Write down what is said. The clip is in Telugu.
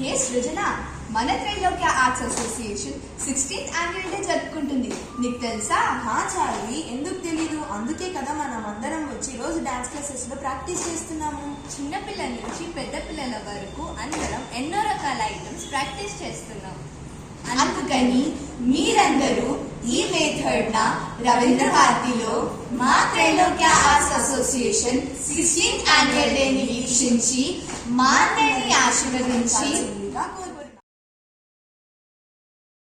హే సృజన, మన Trailokya arts association 16th annual day జరుపుకుంటుంది. నీకు తెలుసా? చార్లీ, ఎందుకు తెలీదు? అందుకే కదా మనం అందరం వచ్చి రోజు డాన్స్ క్లాసెస్ లో ప్రాక్టీస్ చేస్తున్నాము. చిన్నపిల్లల నుంచి పెద్ద పిల్లల వరకు అందరం ఎన్నో రకాల ఐటమ్స్ ప్రాక్టీస్ చేస్తున్నాం. అందుకని మీరందరూ ఈ మే 3న రవీంద్ర భారతిలో మా Trailokya arts association 16th annual day ని వీక్షించి మా అందరినీ ఆశీర్వదించి